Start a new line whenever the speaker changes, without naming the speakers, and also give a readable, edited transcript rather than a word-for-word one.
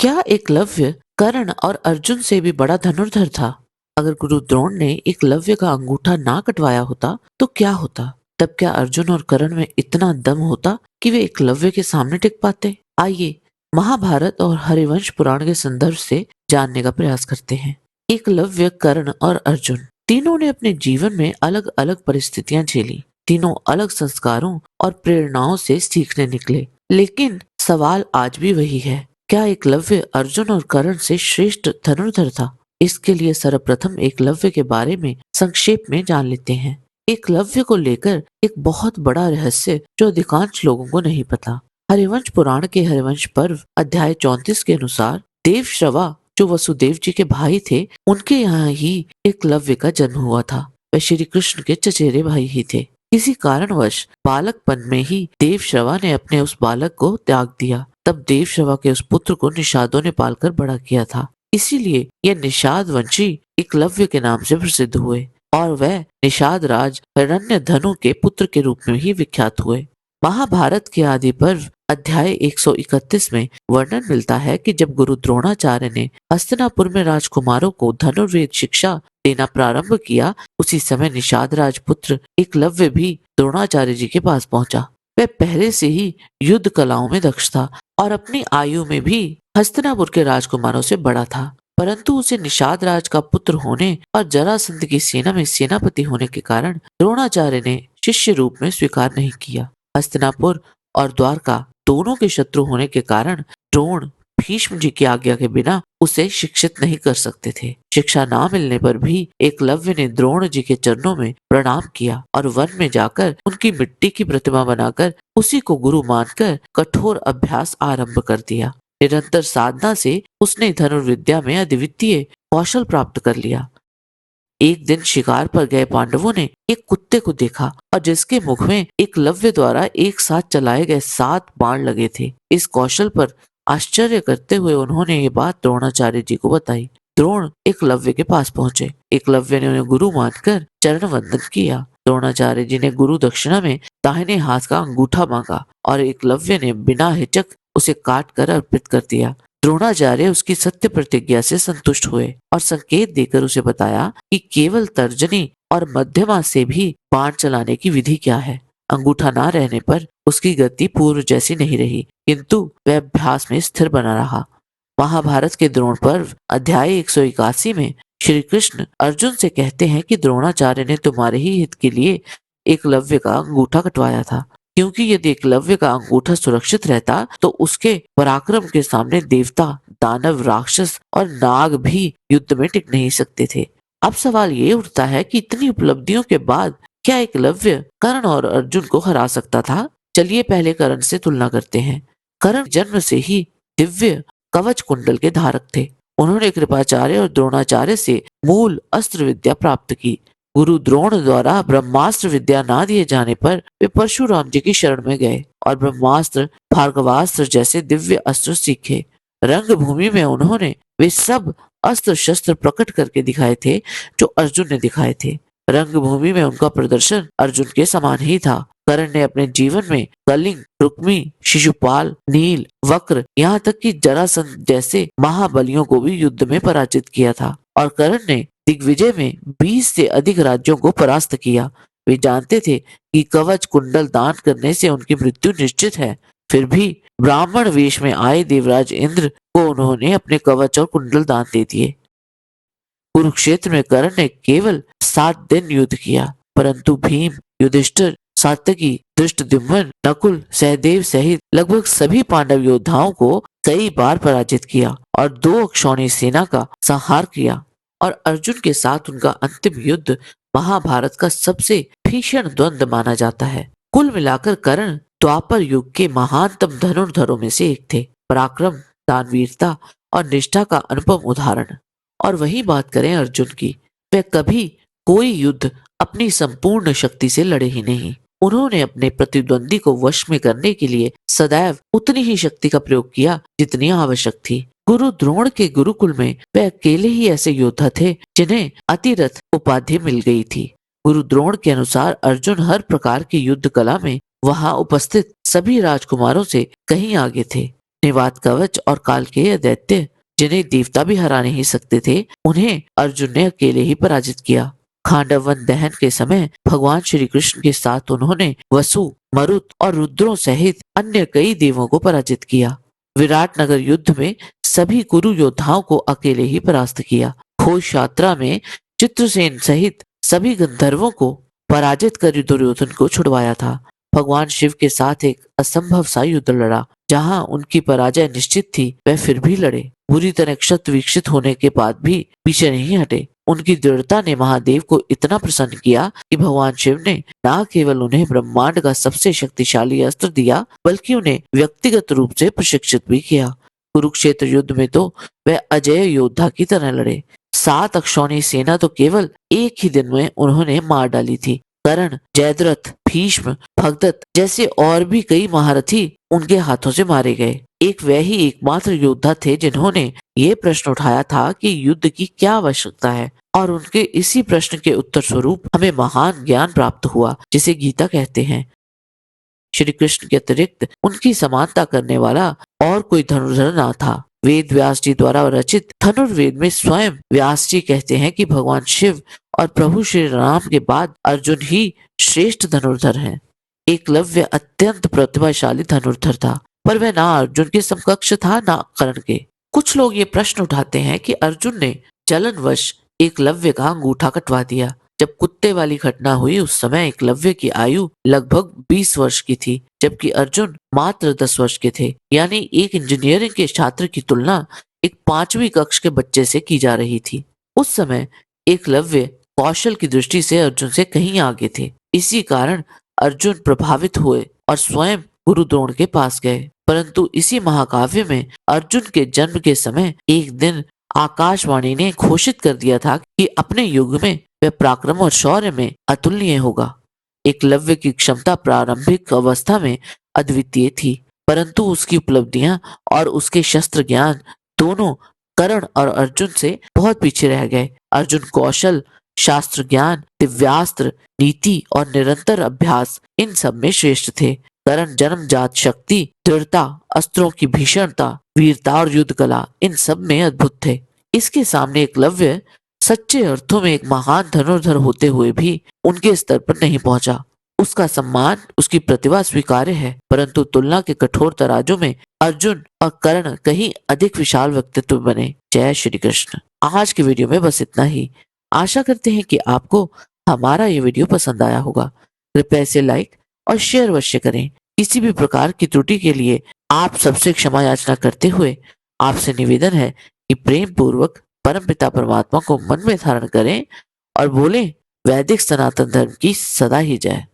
क्या एकलव्य कर्ण और अर्जुन से भी बड़ा धनुर्धर था? अगर गुरु द्रोण ने एकलव्य का अंगूठा ना कटवाया होता तो क्या होता? तब क्या अर्जुन और कर्ण में इतना दम होता कि वे एकलव्य के सामने टिक पाते? आइए महाभारत और हरिवंश पुराण के संदर्भ से जानने का प्रयास करते हैं। एकलव्य, कर्ण और अर्जुन तीनों ने अपने जीवन में अलग अलग परिस्थितियां झेली। तीनों अलग संस्कारों और प्रेरणाओं से सीखने निकले, लेकिन सवाल आज भी वही है, क्या एकलव्य अर्जुन और कर्ण से श्रेष्ठ धनुर्धर था? इसके लिए सर्वप्रथम एकलव्य के बारे में संक्षेप में जान लेते हैं। एकलव्य को लेकर एक बहुत बड़ा रहस्य जो अधिकांश लोगों को नहीं पता। हरिवंश पुराण के हरिवंश पर्व अध्याय 34 के अनुसार देवश्रवा जो वसुदेव जी के भाई थे, उनके यहाँ ही एकलव्य का जन्म हुआ था। वे श्री कृष्ण के चचेरे भाई ही थे। किसी कारणवश बालकपन में ही देवश्रवा ने अपने उस बालक को त्याग दिया। तब देवश्रवा के उस पुत्र को निषादों ने पालकर बड़ा किया था। इसीलिए यह निषाद वंशी एकलव्य के नाम से प्रसिद्ध हुए और वह निषाद राज हिरण्यधनु के पुत्र के रूप में ही विख्यात हुए। महाभारत के आदि पर्व अध्याय 131 में वर्णन मिलता है कि जब गुरु द्रोणाचार्य ने हस्तिनापुर में राजकुमारों को धनुर्वेद शिक्षा देना प्रारंभ किया, उसी समय निषाद राजपुत्र एकलव्य भी द्रोणाचार्य जी के पास पहुंचा। वह पहले से ही युद्ध कलाओं में दक्ष था और अपनी आयु में भी हस्तिनापुर के राजकुमारों से बड़ा था, परंतु उसे निषाद राज का पुत्र होने और जरासंध की सेना में सेनापति होने के कारण द्रोणाचार्य ने शिष्य रूप में स्वीकार नहीं किया। हस्तिनापुर और द्वारका दोनों के शत्रु होने के कारण द्रोण भीष्म जी की आज्ञा के बिना उसे शिक्षित नहीं कर सकते थे। शिक्षा ना मिलने पर भी एकलव्य ने द्रोण जी के चरणों में प्रणाम किया और वन में जाकर उनकी मिट्टी की प्रतिमा बनाकर उसी को गुरु मानकर कठोर अभ्यास आरंभ कर दिया। निरंतर साधना से उसने धनुर्विद्या में अद्वितीय कौशल प्राप्त कर लिया। एक दिन शिकार पर गए पांडवों ने एक कुत्ते को देखा और जिसके मुख में एकलव्य द्वारा एक साथ चलाए गए 7 बाण लगे थे। इस कौशल पर आश्चर्य करते हुए उन्होंने ये बात द्रोणाचार्य जी को बताई। द्रोण एकलव्य के पास पहुंचे। एकलव्य ने उन्हें गुरु मानकर चरण वंदन किया। द्रोणाचार्य जी ने गुरु दक्षिणा में दाहिने हाथ का अंगूठा मांगा और एकलव्य ने बिना हिचक उसे काट कर अर्पित कर दिया। द्रोणाचार्य उसकी सत्य प्रतिज्ञा से संतुष्ट हुए और संकेत देकर उसे बताया कि केवल तर्जनी और मध्यमा से भी बाण चलाने की विधि क्या है। अंगूठा ना रहने पर उसकी गति पूर्व जैसी नहीं रही, किंतु वह अभ्यास में स्थिर बना रहा। महाभारत के द्रोण पर्व अध्याय 181 में श्री कृष्ण अर्जुन से कहते हैं कि द्रोणाचार्य ने तुम्हारे ही हित के लिए एकलव्य का अंगूठा कटवाया था, क्योंकि यदि एकलव्य का अंगूठा सुरक्षित रहता तो उसके पराक्रम के सामने देवता, दानव, राक्षस और नाग भी युद्ध में टिक नहीं सकते थे। अब सवाल ये उठता है कि इतनी उपलब्धियों के बाद क्या एकलव्य कर्ण और अर्जुन को हरा सकता था? चलिए पहले कर्ण से तुलना करते हैं। कर्ण जन्म से ही दिव्य कवच कुंडल के धारक थे। उन्होंने कृपाचार्य और द्रोणाचार्य से मूल अस्त्र विद्या प्राप्त की। गुरु द्रोण द्वारा ब्रह्मास्त्र विद्या ना दिए जाने पर वे परशुराम जी की शरण में गए और ब्रह्मास्त्र, भार्गवास्त्र जैसे दिव्य अस्त्र सीखे। रंगभूमि में उन्होंने वे सब अस्त्र शस्त्र प्रकट करके दिखाए थे जो अर्जुन ने दिखाए थे। रंगभूमि में उनका प्रदर्शन अर्जुन के समान ही था। कर्ण ने अपने जीवन में कलिंग, रुक्मी, शिशुपाल, नील, वक्र, यहाँ तक कि जरासंध जैसे महाबलियों को भी युद्ध में पराजित किया था और कर्ण ने दिग्विजय में 20 से अधिक राज्यों को परास्त किया। वे जानते थे कि कवच कुंडल दान करने से उनकी मृत्यु निश्चित है, फिर भी ब्राह्मण वेश में आए देवराज इंद्र को उन्होंने अपने कवच और कुंडल दान दे दिए। कुरुक्षेत्र में कर्ण ने केवल 7 दिन युद्ध किया, परंतु भीम, युधिष्ठिर, सात्यकी, धृष्टद्युम्न, नकुल, सहदेव सहित लगभग सभी पांडव योद्धाओं को कई बार पराजित किया और 2 अक्षौणी सेना का संहार किया। और अर्जुन के साथ उनका अंतिम युद्ध महाभारत का सबसे भीषण द्वंद्व माना जाता है। कुल मिलाकर कर्ण द्वापर युग के महानतम धनुर्धरों में से एक थे। पराक्रम, दानवीरता और निष्ठा का अनुपम उदाहरण। और वही बात करें अर्जुन की, वह कभी कोई युद्ध अपनी संपूर्ण शक्ति से लड़े ही नहीं। उन्होंने अपने प्रतिद्वंदी को वश में करने के लिए सदैव उतनी ही शक्ति का प्रयोग किया जितनी आवश्यक थी। गुरु द्रोण के गुरुकुल में वे अकेले ही ऐसे योद्धा थे जिन्हें अतिरथ उपाधि मिल गई थी। गुरु द्रोण के अनुसार अर्जुन हर प्रकार की युद्ध कला में वहां उपस्थित सभी राजकुमारों से कहीं आगे थे। निवात कवच और कालकेय दैत्य, जिन्हें देवता भी हरा नहीं सकते थे, उन्हें अर्जुन ने अकेले ही पराजित किया। खांडव वन दहन के समय भगवान श्री कृष्ण के साथ उन्होंने वसु, मरुत और रुद्रों सहित अन्य कई देवों को पराजित किया। विराट नगर युद्ध में सभी कुरु योद्धाओं को अकेले ही परास्त किया। घोष यात्रा में चित्रसेन सहित सभी गंधर्वों को पराजित कर दुर्योधन को छुड़वाया था। भगवान शिव के साथ एक असंभव सा युद्ध लड़ा। जहां उनकी पराजय निश्चित थी, वह फिर भी लड़े। बुरी तरह क्षत विक्षित होने के बाद भी पीछे नहीं हटे। उनकी दृढ़ता ने महादेव को इतना प्रसन्न किया कि भगवान शिव ने न केवल उन्हें ब्रह्मांड का सबसे शक्तिशाली अस्त्र दिया, बल्कि उन्हें व्यक्तिगत रूप से प्रशिक्षित भी किया। कुरुक्षेत्र युद्ध में तो वह अजय योद्धा की तरह लड़े। 7 अक्षौणी सेना तो केवल एक ही दिन में उन्होंने मार डाली थी। कर्ण, जयद्रथ, भीष्म, भगदत्त जैसे और भी कई महारथी उनके हाथों से मारे गए। एक वह ही एकमात्र योद्धा थे जिन्होंने ये प्रश्न उठाया था कि युद्ध की क्या आवश्यकता है, और उनके इसी प्रश्न के उत्तर स्वरूप हमें महान ज्ञान प्राप्त हुआ, जिसे गीता कहते हैं। श्री कृष्ण के अतिरिक्त उनकी समानता करने वाला और कोई धनुर्धर ना था। वेद व्यास जी द्वारा रचित धनुर्वेद में स्वयं व्यास जी कहते हैं कि भगवान शिव और प्रभु श्री राम के बाद अर्जुन ही श्रेष्ठ धनुर्धर हैं। एकलव्य अत्यंत प्रतिभाशाली धनुर्धर था, पर वह ना अर्जुन के समकक्ष था, ना कर्ण के। कुछ लोग ये प्रश्न उठाते हैं कि अर्जुन ने जलनवश एकलव्य का अंगूठा कटवा दिया। जब कुत्ते वाली घटना हुई उस समय एकलव्य की आयु लगभग 20 वर्ष की थी, जबकि अर्जुन मात्र 10 वर्ष के थे। यानी एक इंजीनियरिंग के छात्र की तुलना एक 5वीं कक्षा के बच्चे से की जा रही थी। उस समय एकलव्य कौशल की दृष्टि से अर्जुन से कहीं आगे थे। इसी कारण अर्जुन प्रभावित हुए और स्वयं गुरु द्रोण के पास गए। परंतु इसी महाकाव्य में अर्जुन के जन्म के समय एक दिन आकाशवाणी ने घोषित कर दिया था कि अपने युग में वह पराक्रम और शौर्य में अतुलनीय होगा। एकलव्य की क्षमता प्रारंभिक अवस्था में अद्वितीय थी, परंतु उसकी उपलब्धियां और उसके शस्त्र ज्ञान दोनों कर्ण और अर्जुन से बहुत पीछे रह गए। अर्जुन कौशल, शास्त्र ज्ञान, दिव्यास्त्र, नीति और निरंतर अभ्यास इन सब में श्रेष्ठ थे। कर्ण जन्मजात शक्ति, दृढ़ता, अस्त्रों की भीषणता, वीरता और युद्ध कला इन सब में अद्भुत थे। इसके सामने एकलव्य सच्चे अर्थों में एक महान धनुर्धर होते हुए भी उनके स्तर पर नहीं पहुंचा। उसका सम्मान, उसकी प्रतिभा स्वीकार्य है, परंतु तुलना के कठोर तराजू में अर्जुन और कर्ण कहीं अधिक विशाल व्यक्तित्व बने। जय श्री कृष्ण। आज के वीडियो में बस इतना ही। आशा करते हैं कि आपको हमारा ये वीडियो पसंद आया होगा। कृपया इसे लाइक और शेयर अवश्य करें। किसी भी प्रकार की त्रुटि के लिए आप सबसे क्षमा याचना करते हुए आपसे निवेदन है कि प्रेम पूर्वक परमपिता परमात्मा को मन में धारण करें और बोलें, वैदिक सनातन धर्म की सदा ही जय।